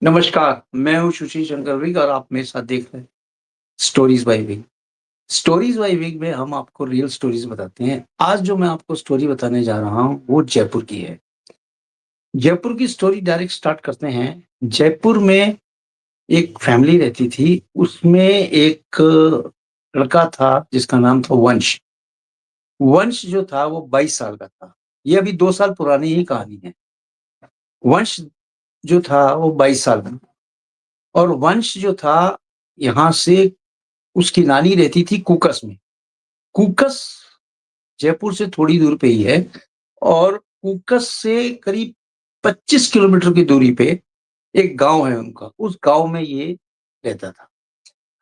नमस्कार, मैं हूँ सुशील शंकर विग और आप मेरे साथ देख रहे हैं stories by wig. Stories by wig में हम आपको रियल स्टोरीज़ बताते हैं। आज जो मैं आपको स्टोरी बताने जा रहा हूँ, वो जयपुर की है। जयपुर की स्टोरी डायरेक्ट स्टार्ट करते हैं। जयपुर में एक फैमिली रहती थी, उसमें एक लड़का था जिसका नाम था वंश। वंश जो था वो 22 साल का था। ये अभी 2 साल पुरानी ही कहानी है। वंश जो था वो 22 साल का और वंश जो था यहाँ से उसकी नानी रहती थी कूकस में। कूकस जयपुर से थोड़ी दूर पे ही है और कूकस से करीब 25 किलोमीटर की दूरी पे एक गाँव है उनका, उस गाँव में ये रहता था।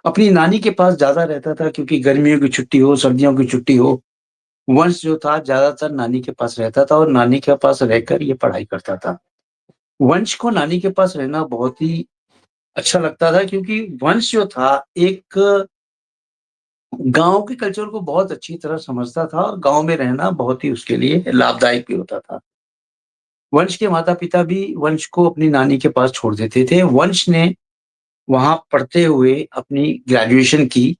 अपनी नानी के पास ज़्यादा रहता था क्योंकि गर्मियों की छुट्टी हो, सर्दियों की छुट्टी हो, वंश जो था ज़्यादातर नानी के पास रहता था और नानी के पास रहकर ये पढ़ाई करता था। वंश को नानी के पास रहना बहुत ही अच्छा लगता था क्योंकि वंश जो था एक गाँव के कल्चर को बहुत अच्छी तरह समझता था और गाँव में रहना बहुत ही उसके लिए लाभदायक भी होता था। वंश के माता-पिता भी वंश को अपनी नानी के पास छोड़ देते थे। वंश ने वहाँ पढ़ते हुए अपनी ग्रेजुएशन की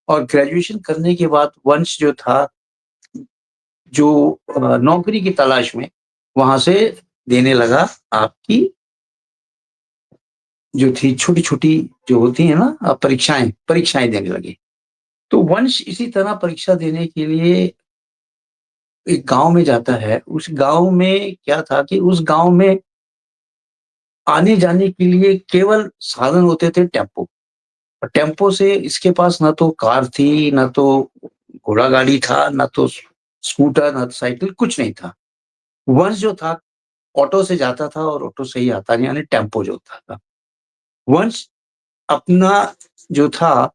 और ग्रेजुएशन करने के बाद वंश जो था, जो नौकरी की तलाश में वहाँ से देने लगा आपकी जो थी छोटी-छोटी जो होती है ना परीक्षाएँ देने लगे। तो वंश इसी तरह परीक्षा देने के लिए एक गाँव में जाता है, उस गाँव में क्या था कि उस गाँव में आने-जाने के लिए केवल साधन होते थे टेम्पो। और टेम्पो से इसके पास ना तो कार थी, ना तो घोड़ा-गाड़ी था, ना तो स्कूटर, ना तो साइकिल, कुछ नहीं था। वंश जो था ऑटो से जाता था और ऑटो से ही आता यानी टेम्पो जो होता था। वंश अपना जो था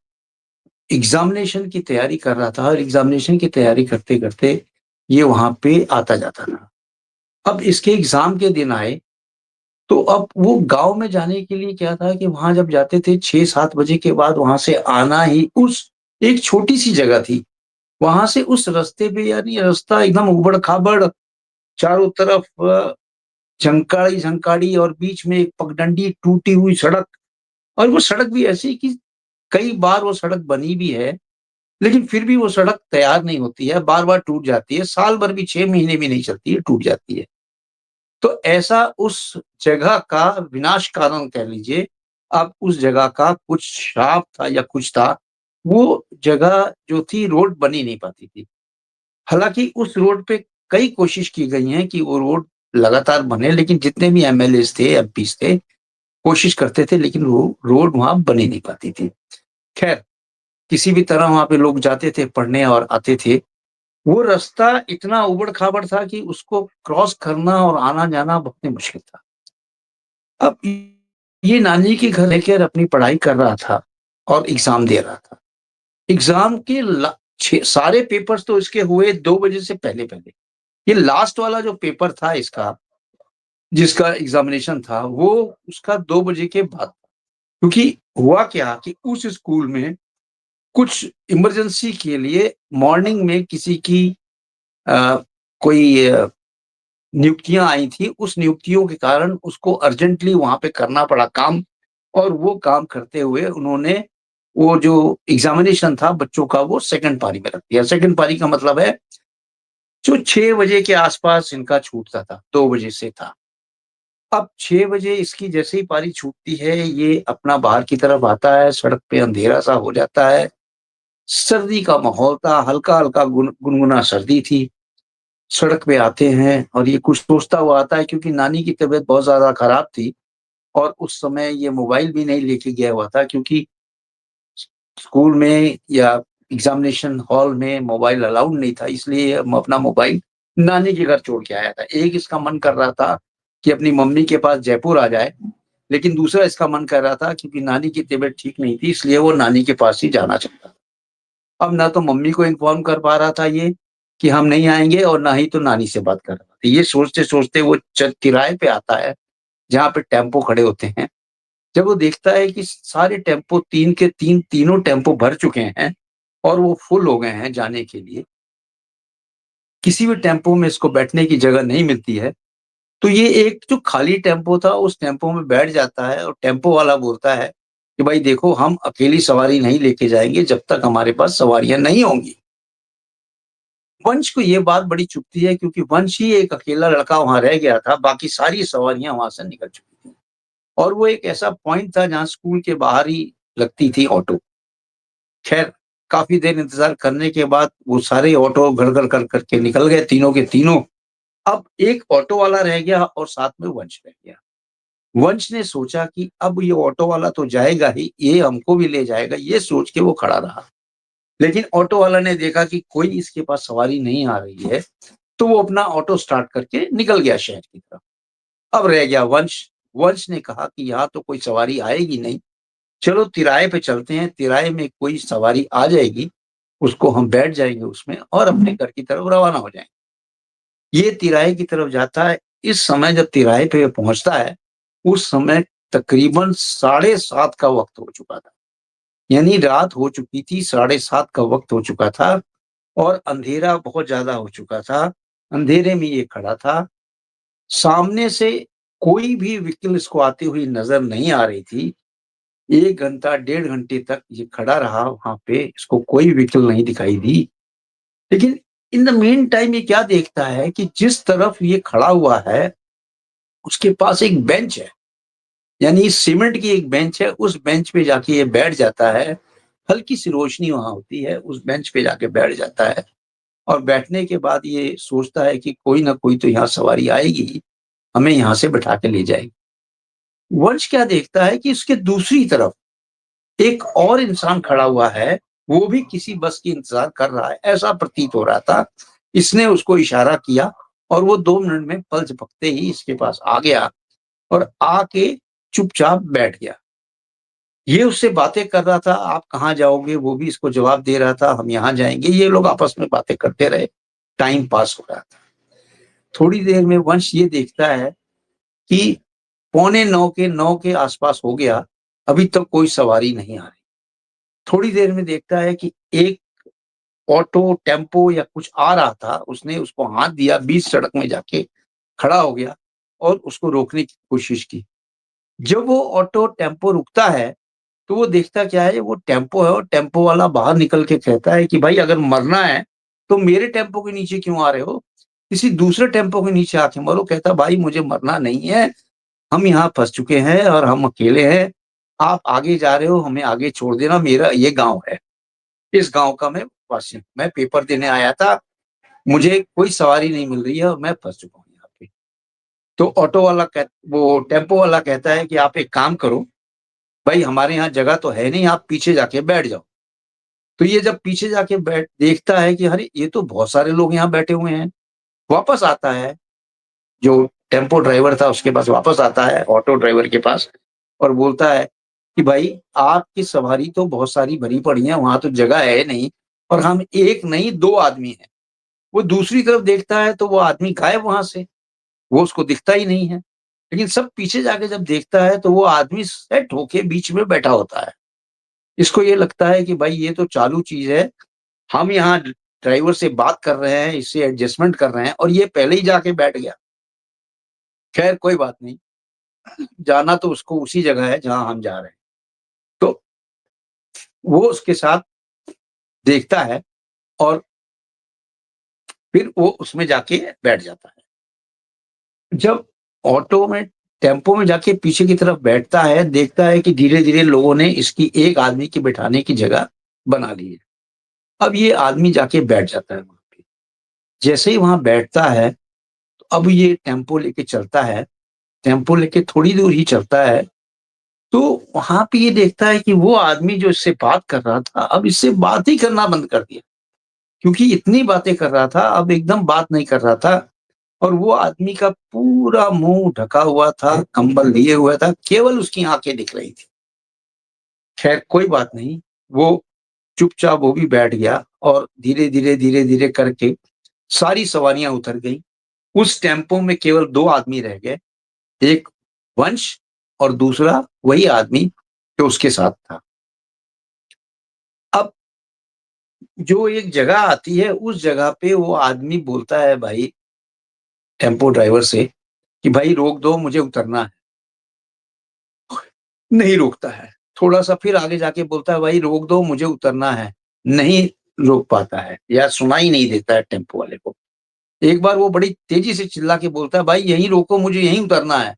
एग्ज़ामिनेशन की तैयारी कर रहा था और एग्ज़ामिनेशन की तैयारी करते-करते ये वहाँ पे आता-जाता था। अब इसके एग्ज़ाम के दिन आए, तो अब वो गाँव में जाने के लिए क्या था कि वहाँ जब जाते थे 6-7 बजे के बाद वहाँ से आना ही उस एक छोटी-सी जगह थी। वहाँ से उस रास्ते पे यानी रास्ता एकदम ऊबड़-खाबड़, चारों तरफ झंकाड़ी-झंकाड़ी और बीच में एक पगडंडी टूटी हुई सड़क और वो सड़क भी ऐसी कि कई बार वो सड़क बनी भी है, लेकिन फिर भी वो सड़क तैयार नहीं होती है, बार-बार टूट जाती है, साल भर भी 6 महीने भी नहीं चलती है, टूट जाती है। तो ऐसा उस जगह का विनाश कारण कह लीजिए, अब उस जगह का कुछ श्राप था या कुछ था, वो जगह जो थी रोड बन ही नहीं पाती थी। हालाँकि उस रोड पे कई कोशिश की गई हैं कि वो रोड लगातार बने, लेकिन जितने भी एमएलएज़ थे, एमपीज़ थे, कोशिश करते थे लेकिन वो रोड वहाँ बन ही नहीं पाती थी। खैर, किसी भी तरह वहाँ पे लोग जाते थे पढ़ने और आते थे। वो रास्ता इतना ऊबड़-खाबड़ था कि उसको क्रॉस करना और आना-जाना बहुत ही मुश्किल था। अब ये नानी के घर रहकर अपनी पढ़ाई कर रहा था और एग्ज़ाम दे रहा था। एग्ज़ाम के ला 6 सारे पेपर्स तो इसके हुए 2 बजे से पहले-पहले। ये लास्ट वाला जो पेपर था इसका, जिसका एग्ज़ामिनेशन था, वो उसका 2 बजे के बाद। क्योंकि हुआ क्या कि उस स्कूल में कुछ इमरजेंसी के लिए मॉर्निंग में किसी की अ, कोई नियुक्तियाँ आई थी, उस नियुक्तियों के कारण उसको अर्जेंटली वहाँ पे करना पड़ा काम और वो काम करते हुए उन्होंने वो जो एग्ज़ामिनेशन था बच्चों का वो सेकंड पारी में रख दिया। सेकंड पारी का मतलब है जो 6 बजे के आस-पास इनका छूटता था, 2 बजे से था। अब 6 बजे इसकी जैसे ही पारी छूटती है, ये अपना बाहर की तरफ आता है, सड़क पे अंधेरा-सा हो जाता है। सर्दी का माहौल था, हल्का-हल्का गुनगुना सर्दी थी। सड़क पे आते हैं और ये कुछ सोचता हुआ आता है क्योंकि नानी की तबीयत बहुत ज़्यादा खराब थी और उस समय ये मोबाइल भी नहीं लेके गया हुआ था क्योंकि स्कूल में या एग्ज़ामिनेशन हॉल में मोबाइल अलाउड नहीं था, इसलिए अपना मोबाइल नानी के घर छोड़ के आया था। एक इसका मन कर रहा था कि अपनी मम्मी के पास जयपुर आ जाए, लेकिन दूसरा इसका मन कर रहा था क्योंकि नानी की तबीयत ठीक नहीं थी, इसलिए वो नानी के पास ही जाना चाहता था। अब ना तो मम्मी को इन्फॉर्म कर पा रहा था ये कि हम नहीं आएँगे और ना ही तो नानी से बात कर रहा था। ये सोचते-सोचते वो तिराहे पे आता है, जहाँ पे टेम्पो खड़े होते हैं। जब वो देखता है कि सारे टेम्पो 3 के 3 तीनों टेम्पो भर चुके हैं और वो फुल हो गए हैं जाने के लिए। किसी भी टेम्पो में इसको बैठने की जगह नहीं मिलती है। तो ये एक जो खाली टेम्पो था, उस टेम्पो में बैठ जाता है और टेम्पो वाला बोलता है कि भाई देखो, हम अकेली सवारी नहीं लेके जाएँगे जब तक हमारे पास सवारियाँ नहीं होंगी। वंश को ये बात बड़ी चुभती है क्योंकि वंश ही एक अकेला लड़का वहाँ रह गया था, बाकी सारी सवारियाँ वहाँ से निकल चुकी थी। और वो एक ऐसा पॉइंट था जहाँ स्कूल के बाहर ही लगती थी ऑटो। खैर, काफ़ी देर इंतज़ार करने के बाद वो सारे ऑटो गड़-गड़ कर के निकल गए तीनों के तीनों। अब एक ऑटो वाला रह गया और साथ में वंश रह गया। वंश ने सोचा कि अब ये ऑटो वाला तो जाएगा ही, ये हमको भी ले जाएगा, ये सोच के वो खड़ा रहा। लेकिन ऑटो वाला ने देखा कि कोई इसके पास सवारी नहीं आ रही है, तो वो अपना ऑटो स्टार्ट करके निकल गया शहर की तरफ। अब रह गया वंश। वंश ने कहा कि यहाँ तो कोई सवारी आएगी नहीं, चलो तिराहे पे चलते हैं, तिराहे में कोई सवारी आ जाएगी, उसको हम बैठ जाएँगे उसमें और अपने घर की तरफ रवाना हो जाएँगे। ये तिराहे की तरफ जाता है, इस समय जब तिराहे पे पहुँचता है, उस समय तकरीबन साढ़े 7 का वक़्त हो चुका था। यानी रात हो चुकी थी, साढ़े 7 का वक़्त हो चुका था और अंधेरा बहुत ज़्यादा हो चुका था। अंधेरे में ये खड़ा था, सामने से कोई भी व्हीकल इसको आती हुई नज़र नहीं आ रही थी। 1 घंटा, डेढ़ घंटे तक ये खड़ा रहा वहाँ पे, इसको कोई व्हीकल नहीं दिखाई दी। लेकिन इन द मीन टाइम ये क्या देखता है कि जिस तरफ ये खड़ा हुआ है, उसके पास एक बेंच है। यानी सीमेंट की एक बेंच है, उस बेंच पे जाके ये बैठ जाता है। हल्की-सी रोशनी वहाँ होती है, उस बेंच पे जाके बैठ जाता है और बैठने के बाद ये सोचता है कि कोई ना कोई तो यहाँ सवारी आएगी ही, हमें यहाँ से बैठा के ले जाएगी। वंश क्या देखता है कि उसके दूसरी तरफ एक और इंसान खड़ा हुआ है, वो भी किसी बस की इंतज़ार कर रहा है, ऐसा प्रतीत हो रहा था। इसने उसको इशारा किया और वो 2 मिनट में पल झपकते ही इसके पास आ गया और आके चुपचाप बैठ गया। ये उससे बातें कर रहा था, आप कहाँ जाओगे? वो भी इसको जवाब दे रहा था, हम यहाँ जाएँगे। ये लोग आपस में बातें करते रहे, टाइम पास हो रहा था। थोड़ी देर में वंश ये देखता है कि पौने 9 के आस-पास हो गया, अभी तक कोई सवारी नहीं आ रही। थोड़ी देर में देखता है कि एक ऑटो, टेम्पो या कुछ आ रहा था, उसने उसको हाथ दिया, बीच सड़क में जाके खड़ा हो गया और उसको रोकने की कोशिश की। जब वो ऑटो, टेम्पो रुकता है, तो वो देखता क्या है, वो टेम्पो है और टेम्पो वाला बाहर निकल के कहता है कि भाई अगर मरना है, तो मेरे टेम्पो के नीचे क्यों आ रहे हो? किसी दूसरे टेम्पो के नीचे आके मरो। कहता भाई मुझे मरना नहीं है, हम यहाँ फँस चुके हैं और हम अकेले हैं। आप आगे जा रहे हो, हमें आगे छोड़ देना, मेरा ये गाँव है। इस गाँव का मैं वासी हूँ। मैं पेपर देने आया था, मुझे कोई सवारी नहीं मिल रही है और मैं फँस चुका हूँ यहाँ पे। तो ऑटो वाला वो टेम्पो वाला कहता है कि आप एक काम करो, भाई हमारे यहाँ जगह तो है नहीं, आप पीछे जाके बैठ जाओ। तो ये जब पीछे जाके बैठ देखता है कि अरे! ये तो बहुत सारे लोग यहाँ बैठे हुए हैं। वापस आता है, जो टेम्पो ड्राइवर था उसके पास वापस आता है, ऑटो ड्राइवर के पास और बोलता है कि भाई आपकी सवारी तो बहुत सारी भरी पड़ी है, वहाँ तो जगह है नहीं और हम 1 नहीं 2 आदमी हैं। वो दूसरी तरफ देखता है तो वो आदमी गायब वहाँ से, वो उसको दिखता ही नहीं है। लेकिन सब पीछे जाके जब देखता है तो वो आदमी सेट होके बीच में बैठा होता है। इसको ये लगता है कि भाई ये तो चालू चीज़ है, हम यहाँ ड्राइवर से बात कर रहे हैं, इससे एडजस्टमेंट कर रहे हैं और ये पहले ही जाके बैठ गया। खैर कोई बात नहीं, जाना तो उसको उसी जगह है जहाँ हम जा रहे हैं। तो वो उसके साथ देखता है और फिर वो उसमें जाके बैठ जाता है। जब ऑटो में टेम्पो में जाके पीछे की तरफ बैठता है, देखता है कि धीरे-धीरे लोगों ने इसकी एक आदमी की बिठाने की जगह बना ली है। अब ये आदमी जाके बैठ जाता है वहाँ पे। जैसे ही वहाँ बैठता है, तो अब ये टेम्पो लेके चलता है, टेम्पो लेके थोड़ी दूर ही चलता है, तो वहाँ पे ये देखता है कि वो आदमी जो इससे बात कर रहा था, अब इससे बात ही करना बंद कर दिया। क्योंकि इतनी बातें कर रहा था, अब एकदम बात नहीं कर रहा था और वो आदमी का पूरा मुँह ढका हुआ था, कंबल लिए हुआ था, केवल उसकी आँखें दिख रही थी। खैर कोई बात नहीं, वो चुपचाप वो भी बैठ गया और धीरे-धीरे, धीरे-धीरे करके सारी सवारियाँ उतर गईं। उस टेम्पो में केवल 2 आदमी रह गए, एक वंश और दूसरा वही आदमी जो उसके साथ था। अब जो एक जगह आती है, उस जगह पे वो आदमी बोलता है भाई टेम्पो ड्राइवर से कि भाई रोक दो, मुझे उतरना है। नहीं रोकता है। थोड़ा-सा फिर आगे जाके बोलता है, भाई रोक दो, मुझे उतरना है। नहीं रोक पाता है या सुनाई नहीं देता है टेम्पो वाले को। एक बार वो बड़ी तेज़ी से चिल्ला के बोलता है, भाई यहीं रोको, मुझे यहीं उतरना है।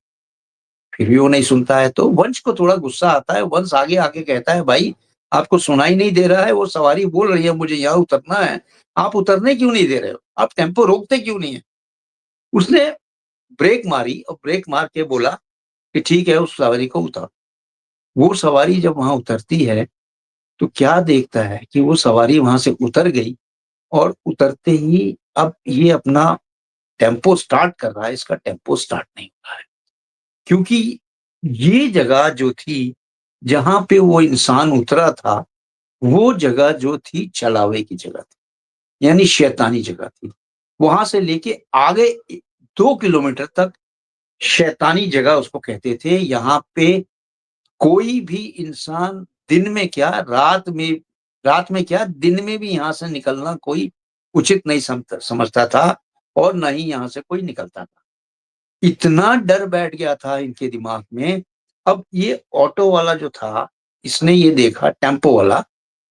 फिर भी वो नहीं सुनता है, तो वंश को थोड़ा गुस्सा आता है। वंश आगे आके कहता है, भाई आपको सुनाई नहीं दे रहा है? वो सवारी बोल रही है मुझे यहाँ उतरना है, आप उतरने क्यों नहीं दे रहे हो? आप टेम्पो रोकते क्यों नहीं है? उसने ब्रेक मारी और ब्रेक मार के बोला कि ठीक है, उस सवारी को उतारो। वो सवारी जब वहाँ उतरती है, तो क्या देखता है कि वो सवारी वहाँ से उतर गई और उतरते ही अब ये अपना टेम्पो स्टार्ट कर रहा है, इसका टेम्पो स्टार्ट नहीं हो रहा है। क्योंकि ये जगह जो थी, जहाँ पे वो इंसान उतरा था, वो जगह जो थी छलावे की जगह थी, यानी शैतानी जगह थी। वहाँ से लेके आगे 2 किलोमीटर तक शैतानी जगह उसको कहते थे। यहाँ पे कोई भी इंसान दिन में क्या, रात में क्या, दिन में भी यहाँ से निकलना कोई उचित नहीं समझता था और ना ही यहाँ से कोई निकलता था। इतना डर बैठ गया था इनके दिमाग में। अब ये ऑटो वाला जो था, इसने ये देखा, टेम्पो वाला,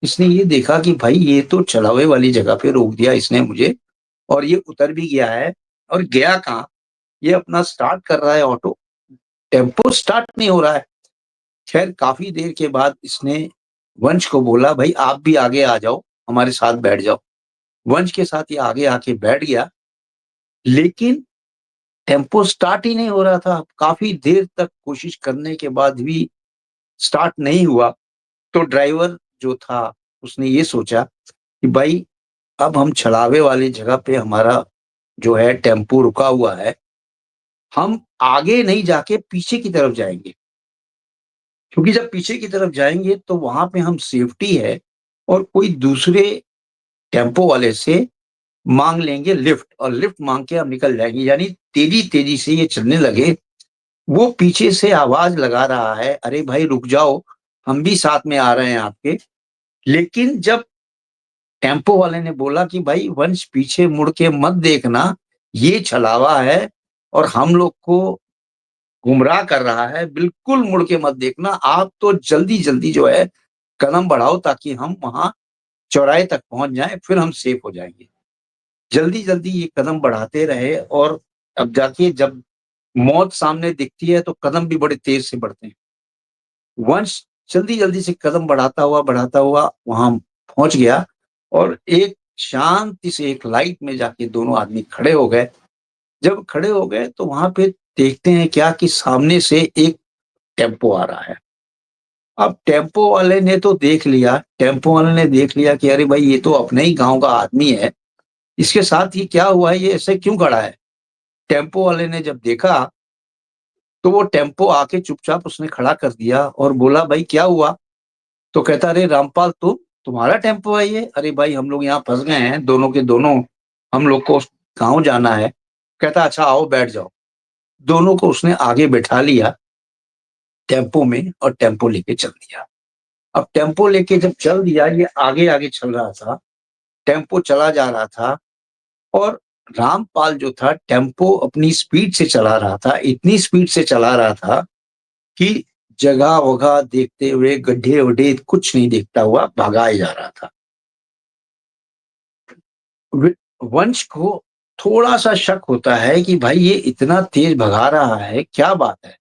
इसने ये देखा कि भाई ये तो चलावे वाली जगह पे रोक दिया इसने मुझे और ये उतर भी गया है और गया कहाँ? ये अपना स्टार्ट कर रहा है ऑटो, टेम्पो स्टार्ट नहीं हो रहा है। खैर काफ़ी देर के बाद इसने वंश को बोला, भाई आप भी आगे आ जाओ, हमारे साथ बैठ जाओ। वंश के साथ ये आगे आके बैठ गया, लेकिन टेम्पो स्टार्ट ही नहीं हो रहा था। काफ़ी देर तक कोशिश करने के बाद भी स्टार्ट नहीं हुआ, तो ड्राइवर जो था, उसने ये सोचा कि भाई अब हम छलावे वाली जगह पे हमारा जो है टेम्पो रुका हुआ है, हम आगे नहीं जाके पीछे की तरफ जाएँगे। क्योंकि जब पीछे की तरफ जाएँगे तो वहाँ पे हम सेफ्टी है और कोई दूसरे टेम्पो वाले से माँग लेंगे लिफ्ट और लिफ्ट माँग के हम निकल जाएँगे। यानी तेज़ी-तेज़ी से ये चलने लगे। वो पीछे से आवाज़ लगा रहा है, "अरे भाई रुक जाओ, हम भी साथ में आ रहे हैं आपके।" लेकिन जब टेम्पो वाले ने बोला कि भाई वंश पीछे मुड़ के मत देखना, ये छलावा है और हम लोग को गुमराह कर रहा है, बिल्कुल मुड़ के मत देखना, आप तो जल्दी-जल्दी जो है कदम बढ़ाओ ताकि हम वहाँ चौराहे तक पहुँच जाएँ, फिर हम सेफ हो जाएँगे। जल्दी-जल्दी ये कदम बढ़ाते रहे और अब जाके जब मौत सामने दिखती है तो कदम भी बड़े तेज़ से बढ़ते हैं। वंश जल्दी-जल्दी से कदम बढ़ाता हुआ वहाँ पहुँच गया और एक शांति से एक लाइट में जाके दोनों आदमी खड़े हो गए। जब खड़े हो गए तो वहाँ पे देखते हैं क्या कि सामने से एक टेम्पो आ रहा है। अब टेम्पो वाले ने देख लिया कि अरे भाई ये तो अपने ही गाँव का आदमी है, इसके साथ ये क्या हुआ है, ये ऐसे क्यों खड़ा है? टेम्पो वाले ने जब देखा, तो वो टेम्पो आके चुपचाप उसने खड़ा कर दिया और बोला, "भाई क्या हुआ?" तो कहता, "अरे रामपाल तुम? तुम्हारा टेम्पो है ये? अरे भाई हम लोग यहाँ फँस गए हैं, दोनों के दोनों, हम लोग को गाँव जाना है।" कहता, "अच्छा आओ बैठ जाओ।" दोनों को उसने आगे बैठा लिया टेम्पो में और टेम्पो लेके चल दिया। अब टेम्पो लेके जब चल दिया, ये आगे-आगे चल रहा था, टेम्पो चला जा रहा था और रामपाल जो था टेम्पो अपनी स्पीड से चला रहा था, इतनी स्पीड से चला रहा था कि जगह-वगह देखते हुए, गड्ढे-वड्ढे कुछ नहीं देखता हुआ भगाए जा रहा था। वि वंश को थोड़ा-सा शक होता है कि भाई ये इतना तेज़ भगा रहा है, क्या बात है?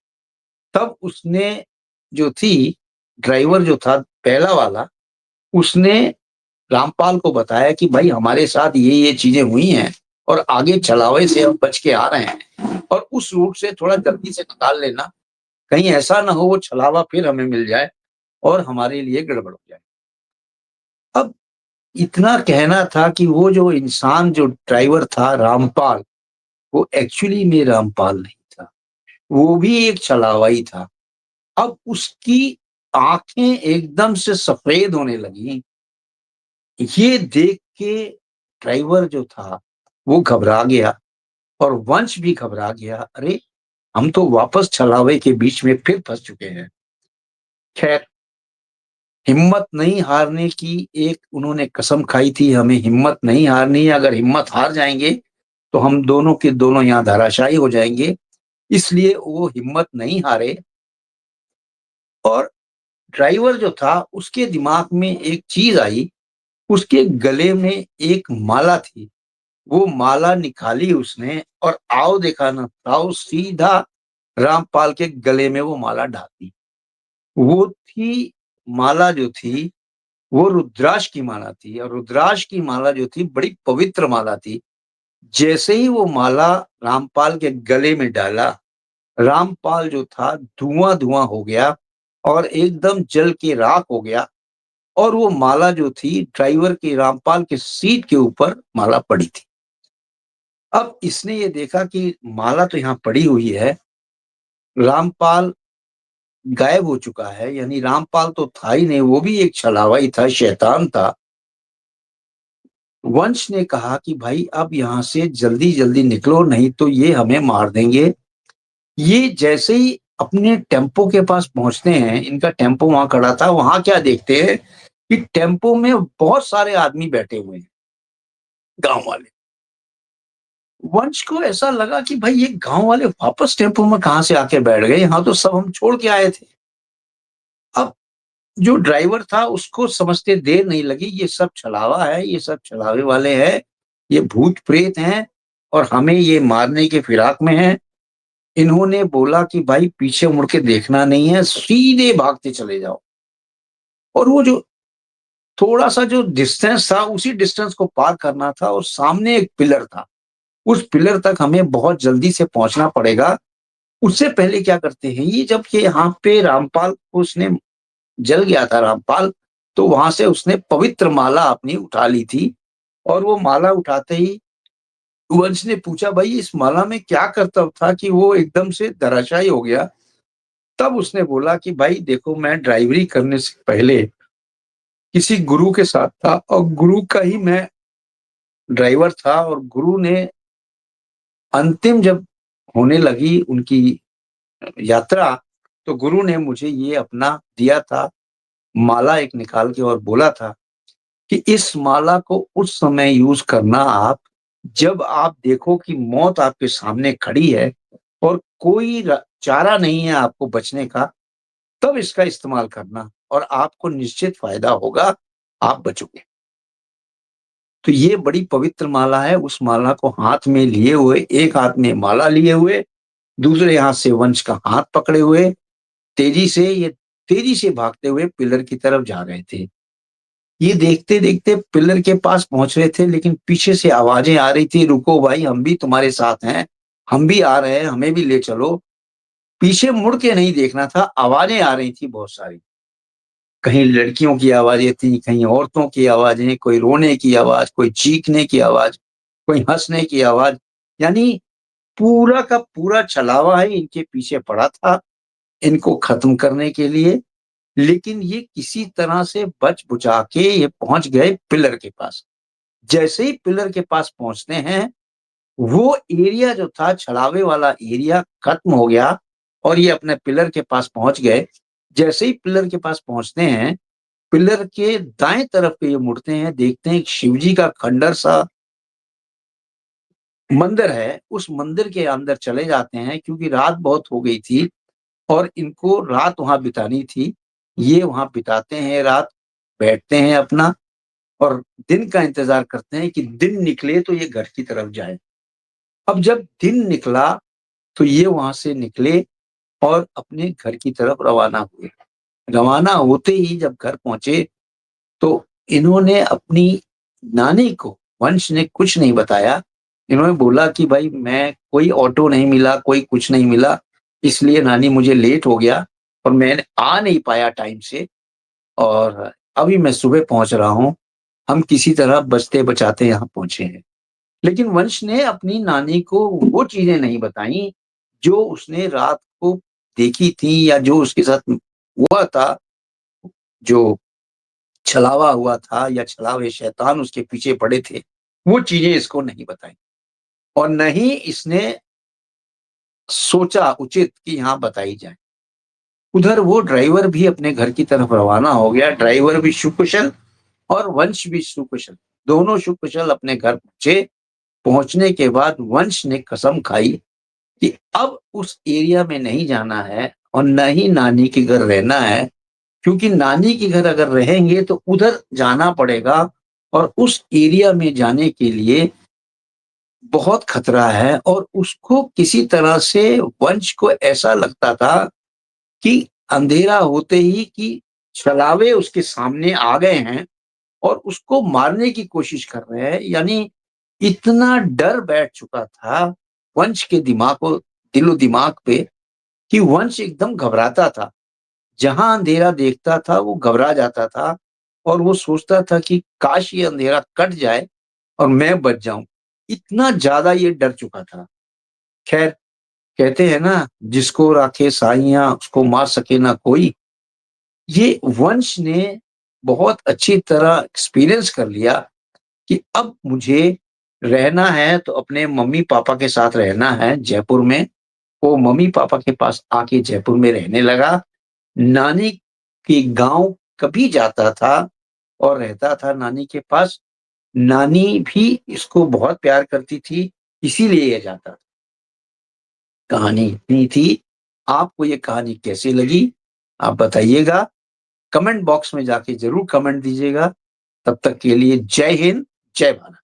तब उसने जो थी, ड्राइवर जो था पहला वाला, उसने रामपाल को बताया कि भाई हमारे साथ ये चीज़ें हुई हैं और आगे छलावे से हम बच के आ रहे हैं और उस रूट से थोड़ा जल्दी से निकाल लेना, कहीं ऐसा ना हो वो छलावा फिर हमें मिल जाए और हमारे लिए गड़बड़ हो जाए। अब इतना कहना था कि वो जो इंसान जो ड्राइवर था रामपाल, वो एक्चुअली में रामपाल नहीं था, वो भी एक छलावा ही था। अब उसकी आँखें एकदम से सफ़ेद होने लगीं। ये देख के ड्राइवर जो था, वो घबरा गया और वंश भी घबरा गया। अरे! हम तो वापस छलावे के बीच में फिर फँस चुके हैं। ख़ैर हिम्मत नहीं हारने की एक उन्होंने कसम खाई थी, हमें हिम्मत नहीं हारनी है, अगर हिम्मत हार जाएँगे, तो हम दोनों के दोनों यहाँ धराशायी हो जाएँगे। इसलिए वो हिम्मत नहीं हारे और ड्राइवर जो था उसके दिमाग में एक चीज़ आई, उसके गले में एक माला थी। वो माला निकाली उसने और आओ देखा ना ताओ सीधा रामपाल के गले में वो माला डाल दी। वो थी माला जो थी, वो रुद्राक्ष की माला थी और रुद्राक्ष की माला जो थी बड़ी पवित्र माला थी। जैसे ही वो माला रामपाल के गले में डाला, रामपाल जो था धुआँ-धुआँ हो गया और एकदम जल के राख हो गया और वो माला जो थी ड्राइवर के रामपाल के सीट के ऊपर माला पड़ी थी। अब इसने ये देखा कि माला तो यहाँ पड़ी हुई है, रामपाल गायब हो चुका है, यानी रामपाल तो था ही नहीं, वो भी एक छलावा ही था, शैतान था। वंश ने कहा कि भाई अब यहाँ से जल्दी-जल्दी निकलो नहीं तो ये हमें मार देंगे। ये जैसे ही अपने टेम्पो के पास पहुँचते हैं, इनका टेम्पो वहाँ खड़ा था, वहाँ क्या देखते हैं कि टेम्पो में बहुत सारे आदमी बैठे हुए हैं, गाँव वाले। वंश को ऐसा लगा कि भाई ये गाँव वाले वापस टेम्पो में कहाँ से आके बैठ गए, यहाँ तो सब हम छोड़ के आए थे। अब जो ड्राइवर था उसको समझते देर नहीं लगी, ये सब छलावा है, ये सब छलावे वाले हैं, ये भूत-प्रेत हैं और हमें ये मारने के फिराक में हैं। इन्होंने बोला कि भाई पीछे मुड़ के देखना नहीं है, सीधे भागते चले जाओ। और वो जो थोड़ा-सा जो डिस्टेंस था, उसी डिस्टेंस को पार करना था और सामने एक पिलर था। उस पिलर तक हमें बहुत जल्दी से पहुँचना पड़ेगा। उससे पहले क्या करते हैं, ये जब ये यहाँ पे रामपाल को उसने जल गया था रामपाल, तो वहाँ से उसने पवित्र माला अपनी उठा ली थी और वो माला उठाते ही वंश ने पूछा, "भई इस माला में क्या करतब था कि वो एकदम से धराशायी हो गया?" तब उसने बोला कि, "भाई देखो मैं ड्राइवरी करने से पहले किसी गुरु के साथ था और गुरु का ही मैं ड्राइवर था और गुरु ने अंतिम जब होने लगी उनकी यात्रा, तो गुरु ने मुझे ये अपना दिया था, माला एक निकाल के और बोला था कि इस माला को उस समय यूज़ करना आप, जब आप देखो कि मौत आपके सामने खड़ी है और कोई चारा नहीं है आपको बचने का, तब इसका इस्तेमाल करना और आपको निश्चित फ़ायदा होगा, आप बचोगे। तो ये बड़ी पवित्र माला है, उस माला को हाथ में लिए हुए, एक हाथ में माला लिए हुए, दूसरे हाथ से वंश का हाथ पकड़े हुए, ये तेज़ी से भागते हुए पिलर की तरफ जा रहे थे। ये देखते-देखते पिलर के पास पहुँच रहे थे, लेकिन पीछे से आवाज़ें आ रही थी, "रुको भाई, हम भी तुम्हारे साथ हैं, हम भी आ रहे हैं, हमें भी ले चलो।" पीछे मुड़ के नहीं देखना था, आवाज़ें आ रही थी बहुत सारी। कहीं लड़कियों की आवाज़ें थी, कहीं औरतों की आवाज़ें, कोई रोने की आवाज़, कोई चीखने की आवाज़, कोई हँसने की आवाज़, यानी पूरा का पूरा छलावा ही इनके पीछे पड़ा था, इनको खत्म करने के लिए। लेकिन ये किसी तरह से बच-बुचा के ये पहुँच गए पिलर के पास। जैसे ही पिलर के पास पहुँचते हैं, वो एरिया जो था छलावे वाला एरिया खत्म हो गया और ये अपने पिलर के पास पहुँच गए। जैसे ही पिलर के पास पहुँचते हैं, पिलर के दाएँ तरफ पे ये मुड़ते हैं, देखते हैं एक शिव जी का खंडर सा मंदिर है। उस मंदिर के अंदर चले जाते हैं क्योंकि रात बहुत हो गई थी और इनको रात वहाँ बितानी थी। ये वहाँ बिताते हैं रात, बैठते हैं अपना और दिन का इंतज़ार करते हैं कि दिन निकले तो ये घर की तरफ जाएँ। अब जब दिन निकला, तो ये वहाँ से निकले और अपने घर की तरफ रवाना हुए। रवाना होते ही जब घर पहुँचे, तो इन्होंने अपनी नानी को वंश ने कुछ नहीं बताया। इन्होंने बोला कि भाई मैं कोई ऑटो नहीं मिला, कोई कुछ नहीं मिला, इसलिए नानी मुझे लेट हो गया और मैं आ नहीं पाया टाइम से और अभी मैं सुबह पहुँच रहा हूँ। हम किसी तरह बचते-बचाते यहाँ पहुँचे हैं। लेकिन वंश ने अपनी नानी को वो चीज़ें नहीं बताई, जो उसने रात को देखी थी या जो उसके साथ हुआ था, जो छलावा हुआ था या छलावे शैतान उसके पीछे पड़े थे, वो चीज़ें इसको नहीं बताई और न ही इसने सोचा उचित कि यहाँ बताई जाए। उधर वो ड्राइवर भी अपने घर की तरफ रवाना हो गया, ड्राइवर भी सुकुशल और वंश भी सुकुशल, दोनों सुकुशल अपने घर पहुँचे। पहुँचने के बाद वंश ने कसम खाई कि अब उस एरिया में नहीं जाना है और न ही नानी के घर रहना है, क्योंकि नानी के घर अगर रहेंगे तो उधर जाना पड़ेगा और उस एरिया में जाने के लिए बहुत खतरा है। और उसको किसी तरह से वंश को ऐसा लगता था कि अंधेरा होते ही कि छलावे उसके सामने आ गए हैं और उसको मारने की कोशिश कर रहे हैं। यानी इतना डर बैठ चुका था वंश के दिलो-दिमाग पे कि वंश एकदम घबराता था। जहाँ अंधेरा देखता था वो घबरा जाता था और वो सोचता था कि काश ये अंधेरा कट जाए और मैं बच जाऊँ। इतना ज़्यादा ये डर चुका था। ख़ैर, कहते हैं ना, जिसको राखे साइयाँ उसको मार सके ना कोई। ये वंश ने बहुत अच्छी तरह एक्सपीरियंस कर लिया कि अब मुझे रहना है तो अपने मम्मी-पापा के साथ रहना है जयपुर में। वो मम्मी-पापा के पास आके जयपुर में रहने लगा। नानी के गाँव कभी जाता था और रहता था नानी के पास। नानी भी इसको बहुत प्यार करती थी, इसीलिए ये जाता था। कहानी इतनी थी। आपको ये कहानी कैसी लगी? आप बताइएगा। कमेंट बॉक्स में जाके ज़रूर कमेंट दीजिएगा। तब तक के लिए जय हिंद, जय भारत।